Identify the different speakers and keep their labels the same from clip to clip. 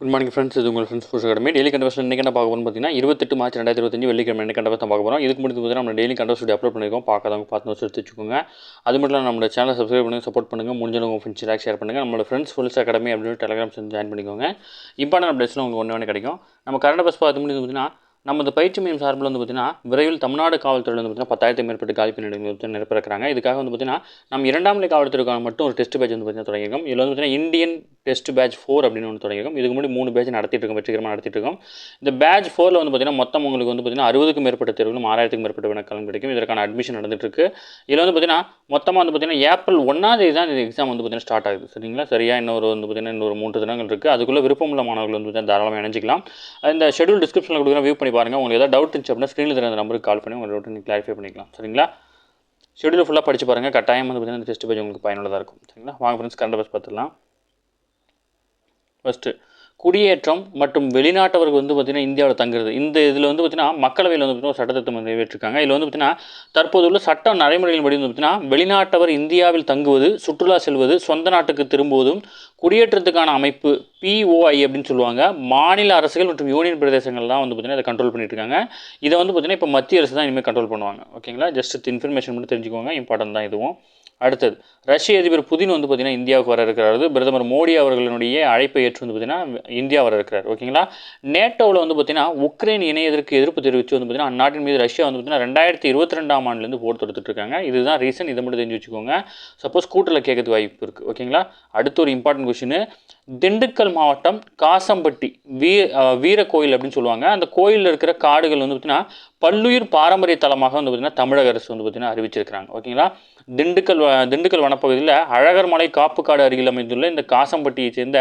Speaker 1: Good morning friends. இது உங்கள் friends push academy. Daily கண்டவர்ஸ் இன்றைக்கி என்ன பார்க்க போகிறோம் பார்த்தீங்கன்னா 28 மார்ச் 2025 வெள்ளிக்கிழமை என்ன கண்டவர்ஸ் தான் பார்க்க போகிறோம். இதுக்கு முடிஞ்சு பார்த்தீங்கன்னா நம்ம டெய்லி கண்டவர்ஸ் அப்லோட் பண்ணியிருக்கோம். பார்க்காதவங்க பார்த்து நோட்ஸ் எடுத்து வச்சுக்கோங்க. அது மட்டும் இல்லாமல் நம்மளோட சேனலை சப்ஸ்கிரைப் பண்ணுங்கள், சப்போர்ட் பண்ணுங்கள். முடிஞ்சவங்க உங்கள் ஃப்ரெண்ட்ஸ் ஷேர் பண்ணுங்கள். நம்மளோட ஃப்ரெண்ட்ஸ் புஷ் அகாடமி அப்படின்னு டெலிகிராம் சேர்ந்து ஜாயின் பண்ணிக்கோங்க. இம்பார்ட்டன்ட் அப்டேட்ஸ்லாம் உங்களுக்கு ஒன்று கிடைக்கும். நம்ம கரண்ட் அஃபேர்ஸ் பார்த்து முடிஞ்சு பார்த்தீங்கன்னா நம்ம இந்த பயிற்சி மையம் சார்பில் வந்து பார்த்திங்கன்னா விரைவில் தமிழ்நாடு காவல்துறையில் வந்து பார்த்திங்கன்னா 10,000 மேற்பட்ட காலி பணியிடங்கள் வந்து நிரப்பிருக்கிறாங்க. இதுக்காக வந்து பார்த்திங்கன்னா நம்ம 2ஆம் நிலை காவல்துறைக்கான மட்டும் ஒரு டெஸ்ட் பேட்ச் வந்து பார்த்திங்கன்னா தொடங்கியிருக்கோம். இதில் வந்து பார்த்திங்கன்னா இந்தியன் டெஸ்ட் பேட்ச் 4 அப்படின்னு ஒன்று தொடங்கியிருக்கோம். இதுக்கு முன்னாடி 3 பேட்ச் நடத்திட்டு இருக்கோம், வெற்றிகரமாக நடத்திட்டு இருக்கோம். இந்த பேட்ச் 4ல் வந்து பார்த்திங்கன்னா மொத்தம் உங்களுக்கு வந்து பார்த்திங்கன்னா 60க்கும் மேற்பட்ட தேர்வுகளும் 6,000க்கும் மேற்பட்ட வினாக்களும் கிடைக்கும். இதற்கான அட்மிஷன் நடந்துட்டு இருக்கு. இதில் வந்து பார்த்திங்கன்னா மொத்தமாக வந்து பார்த்திங்கன்னா ஏப்ரல் 1ஆம் தேதி தான் இந்த எக்ஸாம் வந்து பார்த்திங்கன்னா ஸ்டார்ட் ஆகுது. சரிங்களா? சரியாக இன்னொரு வந்து பார்த்திங்கன்னா இன்னொரு 3 தினங்கள் இருக்குது. அதுக்குள்ளே விருப்பமுள்ள மாணவர்கள் வந்து பார்த்திங்கன்னா தாராளமாக இணைஞ்சிக்கலாம். இந்த ஷெடியூல் டிஸ்கிரிப்ஷனில் கொடுக்குற வியூ பண்ணி பாருங்கள். உங்களுக்கு ஏதாவது டவுட் இருந்துச்சு அப்படின்னா ஸ்க்ரீனில் தெரியாத நம்பருக்கு கால் பண்ணி உங்கள் டவுட் நீங்கள் கிளாரிஃபை பண்ணிக்கலாம். சரிங்களா? ஷெடியூல் ஃபுல்லாக படித்து பாருங்கள். கட்டாயம் வந்து பார்த்திங்கன்னா இந்த டெஸ்ட் பேஜ் உங்களுக்கு பயனுள்ளதாக இருக்கும். சரிங்களா? வாங்க ஃப்ரெண்ட்ஸ், கரண்ட் அஃபேர்ஸ் பார்த்துடலாம். ஃபஸ்ட்டு, குடியேற்றம் மற்றும் வெளிநாட்டவர்கள் வந்து பார்த்திங்கன்னா இந்தியாவில் தங்குறது. இந்த இதில் வந்து பார்த்திங்கன்னா மக்களவையில் வந்து பார்த்திங்கன்னா ஒரு சட்டத்திட்டம் நிறைவேற்றிருக்காங்க. இதில் வந்து பார்த்திங்கன்னா தற்போதுள்ள சட்ட நடைமுறைகள் படி வந்து பார்த்திங்கன்னா வெளிநாட்டவர் இந்தியாவில் தங்குவது, சுற்றுலா செல்வது, சொந்த நாட்டுக்கு திரும்புவதும் குடியேற்றத்துக்கான அமைப்பு POI அப்படின்னு சொல்லுவாங்க. மாநில அரசுகள் மற்றும் யூனியன் பிரதேசங்கள் தான் வந்து பார்த்திங்கன்னா இதை கண்ட்ரோல் பண்ணிட்டு இருக்காங்க. இதை வந்து பார்த்திங்கன்னா இப்போ மத்திய அரசு தான் இனிமேல் கண்ட்ரோல் பண்ணுவாங்க. ஓகேங்களா? ஜஸ்ட் இன்ஃபர்மேஷன் மட்டும் தெரிஞ்சுக்கோங்க. இம்பார்ட்டன்ட் தான் இதுவும். அடுத்தது, ரஷ்ய அதிபர் புதின் வந்து பார்த்திங்கன்னா இந்தியாவுக்கு வர இருக்கிறாரு. பிரதமர் மோடி அவர்களுடைய அழைப்பை ஏற்று வந்து பார்த்திங்கன்னா இந்தியா வர இருக்கிறார். ஓகேங்களா? நேட்டோவில் வந்து பார்த்திங்கன்னா உக்ரைன் இணையதற்கு எதிர்ப்பு தெரிவித்து வந்து பார்த்திங்கன்னா அந்நாட்டின் மீது ரஷ்யா வந்து பார்த்திங்கன்னா 2022ஆம் ஆண்டுலேருந்து போர் தொடுத்துட்டு இருக்காங்க. இதுதான் ரீசன். இதை மட்டும் தெரிஞ்சு வச்சுக்கோங்க. சப்போஸ் கூட்டத்தில் கேட்கறதுக்கு வாய்ப்பு இருக்குது. ஓகேங்களா? அடுத்து ஒரு இம்பார்ட்டன்ட் கொஸ்டின். திண்டுக்கல் மாவட்டம் காசம்பட்டி வீரக்கோயில் அப்படின்னு சொல்லுவாங்க. அந்த கோயிலில் இருக்கிற காடுகள் வந்து பார்த்திங்கன்னா பல்லுயிர் பாரம்பரிய தலமாக வந்து பார்த்திங்கன்னா தமிழக அரசு வந்து பார்த்திங்கன்னா அறிவிச்சிருக்கிறாங்க. ஓகேங்களா? திண்டுக்கல் வனப்பகுதியில் அழகர் மலை காப்பு காடு அருகில் அமைந்துள்ள இந்த காசம்பட்டியை சேர்ந்த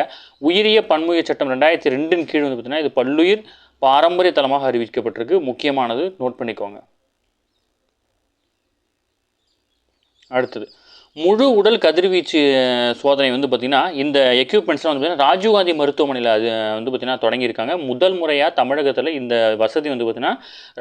Speaker 1: உயிரிய பன்முயிர் சட்டம் 2002 கீழ் வந்து பார்த்திங்கன்னா இது பல்லுயிர் பாரம்பரிய தலமாக அறிவிக்கப்பட்டிருக்கு. முக்கியமானது, நோட் பண்ணிக்கோங்க. அடுத்தது, முழு உடல் கதிர்வீச்சு சோதனை வந்து பார்த்திங்கன்னா இந்த எக்யூப்மெண்ட்ஸ்லாம் வந்து பார்த்திங்கன்னா ராஜீவ்காந்தி மருத்துவமனையில் அது வந்து பார்த்திங்கன்னா தொடங்கியிருக்காங்க. முதல் முறையாக தமிழகத்தில் இந்த வசதி வந்து பார்த்திங்கன்னா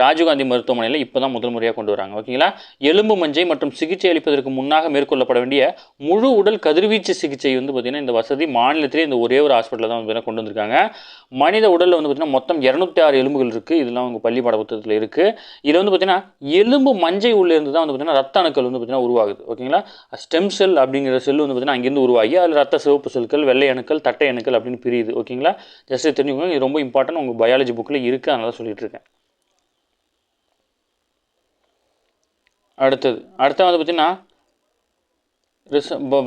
Speaker 1: ராஜீவ்காந்தி மருத்துவமனையில் இப்போ தான் முதல் முறையாக கொண்டு வராங்க. ஓகேங்களா? எலும்பு மஞ்சை மற்றும் சிகிச்சை அளிப்பதற்கு முன்னாக மேற்கொள்ளப்பட வேண்டிய முழு உடல் கதிர்வீச்சு சிகிச்சை வந்து பார்த்திங்கன்னா இந்த வசதி மாநிலத்திலே இந்த ஒரே ஒரு ஹாஸ்பிட்டலில் தான் வந்து பார்த்திங்கன்னா கொண்டு வந்திருக்காங்க. மனித உடலில் வந்து பார்த்திங்கன்னா மொத்தம் 206 எலும்புகள் இருக்குது. இதெல்லாம் உங்கள் பள்ளி பாட புத்தகத்தில் இருக்குது. இதில் வந்து பார்த்திங்கன்னா எலும்பு மஞ்சை உள்ளேருந்து தான் வந்து பார்த்திங்கன்னா ரத்த அணுக்கள் வந்து பார்த்திங்கன்னா உருவாகுது. ஓகேங்களா? ஸ்டெம் செல் அப்படிங்கிற செல் வந்து பார்த்திங்கன்னா அங்கேருந்து உருவாகி அதில் ரத்த சிவப்பு செல்கள், வெள்ளை அணுக்கள், தட்டை அணுக்கள் அப்படின்னு பிரியுது. ஓகேங்களா? ஜஸ்ட் தெரிஞ்சுக்கோங்க. இது ரொம்ப இம்பார்ட்டன்ட். உங்கள் பயாலஜி புக்கில் இருக்குது, அதனால சொல்லிட்டு இருக்கேன். அடுத்தது வந்து பார்த்திங்கன்னா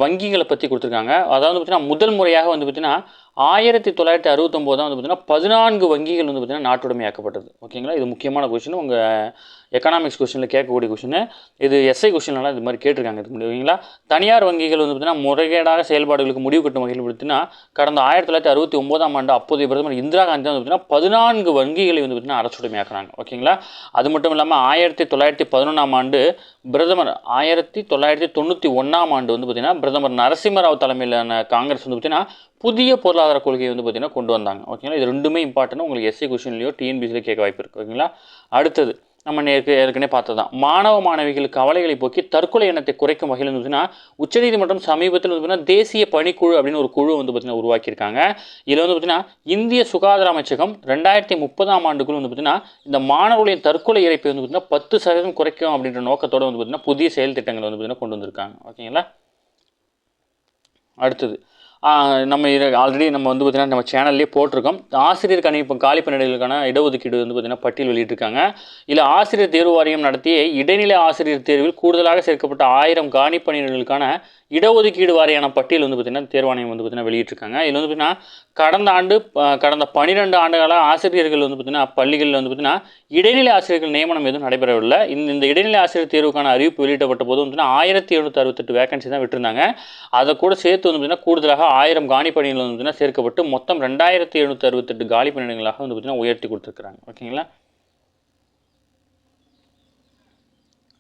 Speaker 1: வங்கிகளை பற்றி கொடுத்துருக்காங்க. அதாவது பார்த்திங்கன்னா முதல் முறையாக வந்து பார்த்திங்கன்னா 1969 தான் வந்து பார்த்திங்கன்னா 14 வங்கிகள் வந்து பார்த்திங்கன்னா நாட்டுடைமையாக்கப்பட்டது. ஓகேங்களா? இது முக்கியமான கொஸ்டின். உங்கள் எக்கனாமிக்ஸ் கொஸ்டினில் கேட்கக்கூடிய கொஸ்டின். இது SI கொஸ்டின்லாம் இது மாதிரி கேட்டிருக்காங்க. இது ஓகேங்களா? தனியார் வங்கிகள் வந்து பார்த்திங்கன்னா முறைகேடாக செயல்பாடுகளுக்கு முடிவு கட்டும் வகையில் பார்த்திங்கன்னா கடந்த 1969ஆம் ஆண்டு அப்போதைய பிரதமர் இந்திரா காந்தி தான் வந்து பார்த்திங்கன்னா 14 வங்கிகளை வந்து பார்த்திங்கன்னா அரசுடைமையாக்குறாங்க. ஓகேங்களா? அது மட்டும் இல்லாமல் 1911ஆம் ஆண்டு பிரதமர் 1991ஆம் ஆண்டு வந்து பார்த்திங்கன்னா பிரதமர் நரசிம்மராவ் தலைமையிலான காங்கிரஸ் வந்து பார்த்திங்கன்னா புதிய பொருளாதார கொள்கையை வந்து பார்த்திங்கன்னா கொண்டு வந்தாங்க. ஓகேங்களா? இது ரெண்டுமே இம்பார்ட்டன்ட். உங்களுக்கு SI கொஸ்டின்லையோ TNPSசிலையோ கேட்க வாய்ப்பு இருக்குது. ஓகேங்களா? அடுத்தது, நம்ம ஏற்கனவே பார்த்தது தான். மாணவ மாணவிகள் கவலைகளை போக்கி தற்கொலை எண்ணத்தை குறைக்கும் வகையில் வந்து பார்த்திங்கன்னா உச்சநீதிமன்றம் சமீபத்தில் வந்து பார்த்திங்கன்னா தேசிய பணிக்குழு அப்படின்னு ஒரு குழு வந்து பார்த்திங்கன்னா உருவாக்கியிருக்காங்க. இதில் வந்து பார்த்திங்கன்னா இந்திய சுகாதார அமைச்சகம் 2030ஆம் ஆண்டுக்குள் வந்து பார்த்திங்கன்னா இந்த மாணவர்களின் தற்கொலை இறப்பை வந்து பார்த்திங்கன்னா 10% குறைக்கும் அப்படின்ற நோக்கத்தோடு வந்து பார்த்திங்கன்னா புதிய செயல் திட்டங்களை வந்து பார்த்திங்கன்னா கொண்டு வந்திருக்காங்க. ஓகேங்களா? அடுத்தது, நம்ம ஆல்ரெடி நம்ம வந்து பார்த்திங்கன்னா நம்ம சேனல்லே போட்டிருக்கோம். ஆசிரியர் காலி பணியிடங்களுக்கான இடஒதுக்கீடு வந்து பார்த்திங்கன்னா பட்டியல் வெளியிட்டிருக்காங்க. இல்லை ஆசிரியர் தேர்வு வாரியம் நடத்திய இடைநிலை ஆசிரியர் தேர்வில் கூடுதலாக சேர்க்கப்பட்ட 1000 காலி பணியிடங்களுக்கான இடஒதுக்கீடு வாரியான பட்டியல் வந்து பார்த்திங்கன்னா தேர்வாணையம் வந்து பார்த்திங்கன்னா வெளியிட்டிருக்காங்க. இதில் வந்து பார்த்திங்கன்னா கடந்த 12 ஆண்டுகளாக ஆசிரியர்கள் வந்து பார்த்திங்கன்னா பள்ளிகளில் வந்து பார்த்திங்கன்னா இடைநிலை ஆசிரியர்கள் நியமனம் எதுவும் நடைபெறவில்லை. இந்த இடைநிலை ஆசிரியர் தேர்வுக்கான அறிவிப்பு வெளியிடப்பட்ட போது வந்து 1768 வேகன்சி தான் விட்டுருந்தாங்க. அதை கூட சேர்த்து வந்து பார்த்திங்கன்னா கூடுதலாக 1000 காலி பணிகள் வந்து பார்த்திங்கன்னா சேர்க்கப்பட்டு மொத்தம் 2768 காலி பணியிடங்களாக வந்து பார்த்திங்கன்னா உயர்த்தி கொடுத்துருக்குறாங்க. ஓகேங்களா?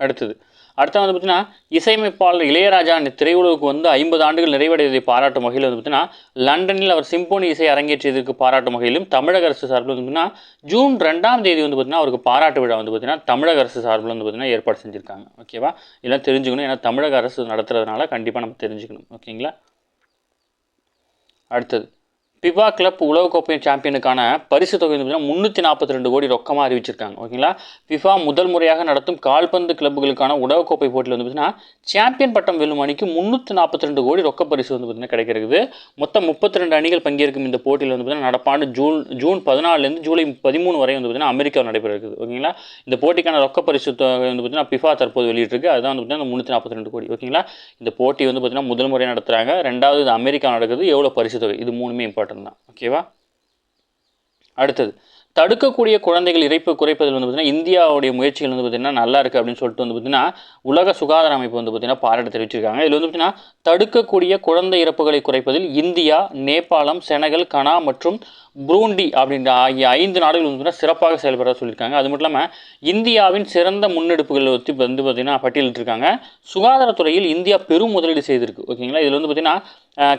Speaker 1: அடுத்தது வந்து பார்த்திங்கன்னா இசையமைப்பாளர் இளையராஜா திரையுலகுக்கு வந்து 50 ஆண்டுகள் நிறைவடைவதை பாராட்டும் வகையில் வந்து பார்த்திங்கன்னா லண்டனில் அவர் சிம்போனி இசை அரங்கேற்றியதற்கு பாராட்டும் வகையிலும் தமிழக அரசு சார்பில் வந்து பார்த்திங்கன்னா ஜூன் 2ஆம் தேதி வந்து பார்த்திங்கன்னா அவருக்கு பாராட்டு விழா வந்து பார்த்திங்கன்னா தமிழக அரசு சார்பில் வந்து பார்த்திங்கன்னா ஏற்பாடு செஞ்சுருக்காங்க. ஓகேவா? இதெல்லாம் தெரிஞ்சுக்கணும். ஏன்னா தமிழக அரசு நடத்துறதுனால கண்டிப்பாக நம்ம தெரிஞ்சுக்கணும். ஓகேங்களா? அடுத்தது, ஃபிஃபா கிளப் உலகக்கோப்பை சாம்பியனுக்கான பரிசு தொகை வந்து பார்த்தீங்கன்னா 342 கோடி ரொக்கமாக அறிவிச்சிருக்காங்க. ஓகேங்களா. ஃபிஃபா முதல் முறையாக நடத்தும் கால்பந்து கிளப்புகளுக்கான உலகக்கோப்பை போட்டியில் வந்து பார்த்தீங்கன்னா சாம்பியன் பட்டம் வெல்லும் அணிக்கு 342 கோடி ரொக்க பரிசு வந்து பார்த்தீங்கன்னா கிடைக்கிறது. மொத்தம் 32 அணிகள் பங்கேற்கும் இந்த போட்டியில் வந்து பார்த்தீங்கன்னா நடப்பாண்டு ஜூன் 14 ஜூலை 13 வரை வந்து பார்த்தீங்கன்னா அமெரிக்காவில் நடைபெற இருக்குது. ஓகேங்களா. இந்த போட்டிக்கான ரொக்க பரிசு தொகை வந்து பார்த்தீங்கன்னா ஃபிஃபா தற்போது வெளியிட்டிருக்கு. அதுதான் வந்து பார்த்தீங்கன்னா 342 கோடி. ஓகேங்களா. இந்த போட்டி வந்து பார்த்தீங்கன்னா முதல் முறை நடத்துகிறாங்க. ரெண்டாவது இது அமெரிக்கா நடக்குது. எவ்வளோ பரிசு தொகை, இது மூணுமே இம்பார்ட்டன்ட் தான். ஓகேவா. அடுத்தது, தடுக்கக்கூடிய குழந்தைகள் இறப்பு குறைப்பதில் வந்து பார்த்தீங்கன்னா இந்தியாவுடைய முயற்சிகள் வந்து பார்த்தீங்கன்னா நல்லா இருக்குது அப்படின்னு சொல்லிட்டு வந்து பார்த்தீங்கன்னா உலக சுகாதார அமைப்பு வந்து பார்த்தீங்கன்னா பாராட்டு தெரிவிச்சிருக்காங்க. இதில் வந்து பார்த்தீங்கன்னா தடுக்கக்கூடிய குழந்தை இறப்புகளை குறைப்பதில் இந்தியா, நேபாளம், செனகல், கனா மற்றும் புரூண்டி அப்படின்ற ஆகிய 5 நாடுகள் வந்து பார்த்தீங்கன்னா சிறப்பாக செயல்பட சொல்லியிருக்காங்க. அது மட்டும் இல்லாமல் இந்தியாவின் சிறந்த முன்னெடுப்புகள் வந்து பார்த்தீங்கன்னா பட்டியலிட்டிருக்காங்க. சுகாதாரத்துறையில் இந்தியா பெரும் முதலீடு செய்திருக்கு. ஓகேங்களா. இதில் வந்து பார்த்தீங்கன்னா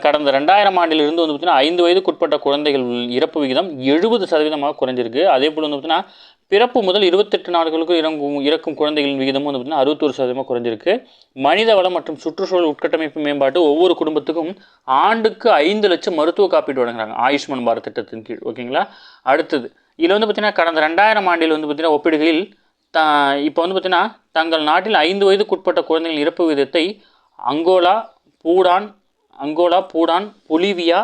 Speaker 1: கடந்த 2000 ஆண்டிலிருந்து வந்து பார்த்தீங்கன்னா 5 வயதுக்குட்பட்ட குழந்தைகள் இறப்பு விகிதம் 70% குறைஞ்சிருக்கு. அதே போல் வந்து பார்த்தீங்கன்னா பிறப்பு முதல் 28 நாடுகளுக்கு இறக்கும் குழந்தைகளின் விகிதமும் வந்து பார்த்தீங்கன்னா 61% குறைஞ்சிருக்கு. மனித வளம் மற்றும் சுற்றுச்சூழல் உட்கட்டமைப்பு மேம்பாட்டு ஒவ்வொரு குடும்பத்துக்கும் ஆண்டுக்கு 5 லட்சம் மருத்துவ காப்பீடு வழங்குறாங்க ஆயுஷ்மான் பாரத் திட்டத்தின் கீழ். ஓகேங்களா. அடுத்தது, இதில் வந்து பார்த்தீங்கன்னா கடந்த 2000 ஆண்டில் வந்து பார்த்தீங்கன்னா ஒப்பீடுகளில் இப்போ வந்து பார்த்தீங்கன்னா தங்கள் நாட்டில் 5 வயதுக்குட்பட்ட குழந்தைகளின் இறப்பு விகிதத்தை Angola, Bhutan, Bolivia,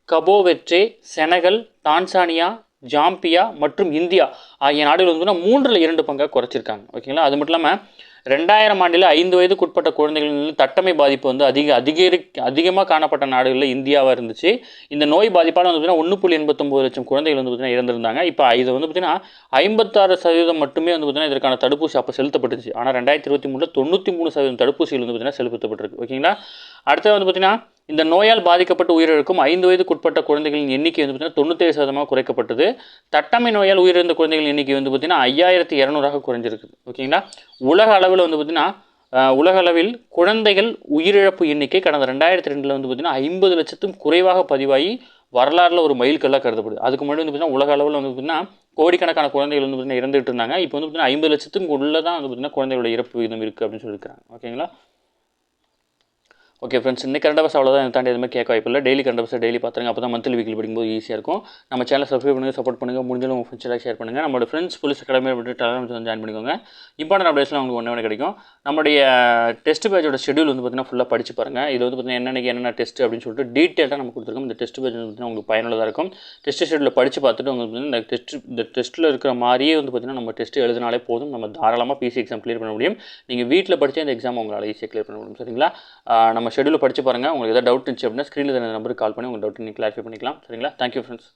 Speaker 1: Cabo Verde, Senegal, Tanzania, Zambia மற்றும் இந்தியா ஆகிய நாடுகள் வந்து 3/2 பங்காக குறைச்சிருக்காங்க. ஓகேங்களா. அது மட்டும் இல்லாமல் 2000 ஆண்டில் 5 வயதுக்குட்பட்ட குழந்தைகளில் தட்டமை பாதிப்பு வந்து அதிகமாக காணப்பட்ட நாடுகளில் இந்தியாவாக இருந்துச்சு. இந்த நோய் பாதிப்பால் வந்து பார்த்தீங்கன்னா 1.89 லட்சம் குழந்தைகள் வந்து பார்த்தீங்கன்னா இறந்திருந்தாங்க. இப்போ இது வந்து பார்த்தீங்கன்னா 56% மட்டுமே வந்து பார்த்தீங்கன்னா இதற்கான தடுப்பூசி அப்போ செலுத்தப்பட்டுச்சு. ஆனால் 2023 93% தடுப்பூசிகள் வந்து பார்த்தீங்கன்னா செலுத்தப்பட்டிருக்கு. ஓகேங்களா. அடுத்தது வந்து பார்த்தீங்கன்னா இந்த நோயால் பாதிக்கப்பட்டு உயிரிழக்கும் 5 வயதுக்குட்பட்ட குழந்தைகளின் எண்ணிக்கை வந்து பார்த்தீங்கன்னா 97% குறைக்கப்பட்டது. தட்டமை நோயால் உயிரிழந்த குழந்தைகளின் எண்ணிக்கை வந்து பார்த்தீங்கன்னா 5200 குறைஞ்சிருக்குது. ஓகேங்களா. உலக அளவில் வந்து பார்த்தீங்கன்னா உலக அளவில் குழந்தைகள் உயிரிழப்பு எண்ணிக்கை கடந்த 2002 வந்து பார்த்தீங்கன்னா 50 லட்சத்துக்கும் குறைவாக பதிவாகி வரலாறுல ஒரு மைல்கல்லாக கருதப்படுது. அதுக்கு முன்னாடி வந்து பார்த்தீங்கன்னா உலக அளவில் வந்து பார்த்தீங்கன்னா கோடிக்கணக்கான குழந்தைகள் வந்து பார்த்தீங்கன்னா இறந்துட்டு இருந்தாங்க. இப்போ வந்து பார்த்தீங்கன்னா 50 லட்சத்துக்கு உள்ளே தான் வந்து பார்த்தீங்கன்னா குழந்தைகளோட இறப்பு விகிதம் இருக்குது அப்படின்னு சொல்லியிருக்காங்க. ஓகேங்களா. ஓகே ஃப்ரெண்ட்ஸ், இன்னைக்கு கரண்ட் அஃபேர்ஸ் அவ்வளோதான். தாண்டி எதுவுமே கேட்க வாய்ப்பில்லை. டெய்லி கரண்ட் அஃபேர்ஸ் டெய்லி பார்த்துருங்க. அப்போ தான் மந்த்லி வீக்கில் படிக்கும்போது ஈஸியாக இருக்கும். நம்ம சேனல் சப்ஸ்கிரைப் பண்ணுங்கள், சப்போர்ட் பண்ணுங்கள். முடிஞ்சாலும் உங்கள் ஃப்ரெண்ட்ஸாக ஷேர் பண்ணுங்கள். நம்மளோட ஃப்ரெண்ட்ஸ் போலீஸ் அகாடமியை விட்டு டெலிகிராம் வந்து ஜாயின் பண்ணிக்கோங்க. இம்பார்ட்டன்ட் அப்டேட்ஸ்லாம் உங்களுக்கு ஒன்றே கிடைக்கும். நம்மளுடைய டெஸ்ட் பேஜோட ஷெடியூல் வந்து பார்த்தீங்கன்னா ஃபுல்லாக படிச்சு பாருங்கள். இது வந்து பார்த்தீங்கன்னா என்னென்ன டெஸ்ட் அப்படின்னு சொல்லிட்டு டீட்டெயிலாக நம்ம கொடுத்துருக்கோம். இந்த டெஸ்ட் பேஜ் வந்து பார்த்தீங்கன்னா உங்களுக்கு பயனுள்ளதாக இருக்கும். டெஸ்ட் ஷெடியூலில் படித்து பார்த்துட்டு உங்களுக்கு இந்த டெஸ்ட்டில் இருக்கிற மாதிரியே வந்து பார்த்தீங்கன்னா நம்ம டெஸ்ட் எழுதினாலே போதும். நம்ம தாராளமாக பிசி எக்ஸாம் கிளியர் பண்ண முடியும். நீங்கள் வீட்டில் படித்து இந்த எக்ஸாம் உங்களால் ஈஸியாக கிளியர் பண்ண முடியும். சரிங்களா. நம்ம ஷெடியூலில் படித்து பாருங்கள். உங்களுக்கு ஏதாவது டவுட் இருந்துச்சு அப்படின்னா ஸ்க்ரீனில் நம்பருக்கு கால் பண்ணி உங்கள் டவுட் நீங்கள் கிளாரிஃபை பண்ணிக்கலாம். சரிங்களா. Thank you friends.